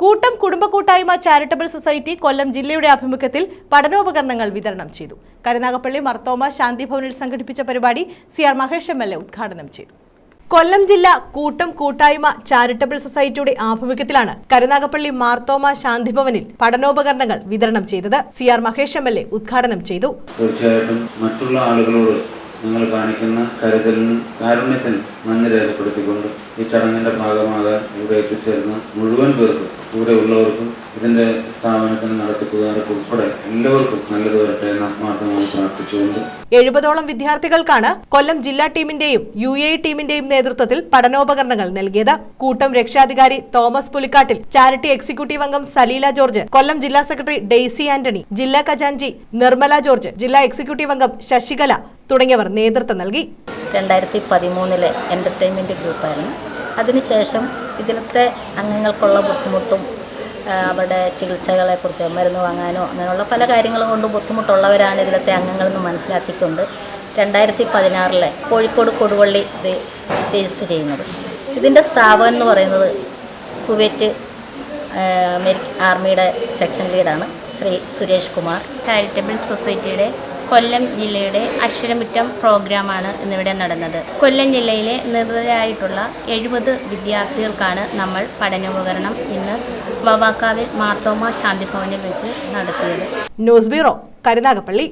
കൂട്ടം കുടുംബ കൂട്ടായ്മ ചാരിറ്റബിൾ സൊസൈറ്റി കൊല്ലം ജില്ലയുടെ ആഭിമുഖ്യത്തിൽ പഠനോപകരണങ്ങൾ വിതരണം ചെയ്തു. കരുനാഗപ്പള്ളി മാർത്തോമ ശാന്തി ഭവനിൽ സംഘടിപ്പിച്ച പരിപാടി CR മഹേഷ് MLA ഉദ്ഘാടനം ചെയ്തു. കൊല്ലം ജില്ലാ കൂട്ടം കൂട്ടായ്മ ചാരിറ്റബിൾ സൊസൈറ്റിയുടെ ആഭിമുഖ്യത്തിലാണ് കരുനാഗപ്പള്ളി മാർത്തോമ ശാന്തി ഭവനിൽ പഠനോപകരണങ്ങൾ വിതരണം ചെയ്തത്. CR മഹേഷ് MLA ഉദ്ഘാടനം ചെയ്തു. തീർച്ചയായിട്ടും മറ്റുള്ള ആളുകളോട് നിങ്ങൾ കാണിക്കുന്ന കരുതലിനും കാരുണ്യത്തിനും നന്ദി രേഖപ്പെടുത്തിക്കൊണ്ട് ഈ ചടങ്ങിന്റെ ഭാഗമാകാൻ ഇവിടെ എത്തിച്ചേർന്ന മുഴുവൻ പേർക്കും ഇവിടെ ഉള്ളവർക്കും ഇതിന്റെ സ്ഥാപനത്തിന് നടത്തിപ്പുകാർക്ക് ഉൾപ്പെടെ എല്ലാവർക്കും നല്ലത് വരട്ടെ എന്ന് ആത്മാർത്ഥമായി പ്രാർത്ഥിച്ചുകൊണ്ട് 70ഓളം വിദ്യാർത്ഥികൾക്കാണ് കൊല്ലം ജില്ലാ ടീമിന്റെയും UAE ടീമിന്റെയും നേതൃത്വത്തിൽ പഠനോപകരണങ്ങൾ നൽകിയത്. കൂട്ടം രക്ഷാധികാരി തോമസ് പുലിക്കാട്ടിൽ, ചാരിറ്റി എക്സിക്യൂട്ടീവ് അംഗം സലീല ജോർജ്, കൊല്ലം ജില്ലാ സെക്രട്ടറി ഡെയ്സി ആന്റണി, ജില്ലാ ഖജാൻജി നിർമ്മല ജോർജ്, ജില്ലാ എക്സിക്യൂട്ടീവ് അംഗം ശശികല തുടങ്ങിയവർ നേതൃത്വം നൽകി. 2013 എൻ്റർടൈൻമെൻറ്റ് ഗ്രൂപ്പായിരുന്നു. അതിനുശേഷം ഇതിലത്തെ അംഗങ്ങൾക്കുള്ള ബുദ്ധിമുട്ടും അവരുടെ ചികിത്സകളെക്കുറിച്ച് മരുന്ന് വാങ്ങാനോ അങ്ങനെയുള്ള പല കാര്യങ്ങളും കൊണ്ട് ബുദ്ധിമുട്ടുള്ളവരാണ് ഇതിലത്തെ അംഗങ്ങളെന്ന് മനസ്സിലാക്കിക്കൊണ്ട് 2016 കോഴിക്കോട് കൊടുവള്ളി ഇത് രജിസ്റ്റർ ചെയ്യുന്നത്. ഇതിൻ്റെ സ്ഥാപകൻ എന്ന് പറയുന്നത് കുവൈറ്റ് ആർമിയുടെ സെക്ഷൻ ലീഡാണ് ശ്രീ സുരേഷ് കുമാർ. ചാരിറ്റബിൾ സൊസൈറ്റിയുടെ കൊല്ലം ജില്ലയുടെ അക്ഷരമുറ്റം പ്രോഗ്രാമാണ് ഇന്നിവിടെ നടന്നത്. കൊല്ലം ജില്ലയിലെ നിർവൃതരായിട്ടുള്ള 70 വിദ്യാർത്ഥികൾക്കാണ് നമ്മൾ പഠനോപകരണം ഇന്ന് വവാക്കാവിൽ മാർത്തോമ ശാന്തി ഭവനിൽ വെച്ച് നടത്തിയത്. News bureau, Karunagappally.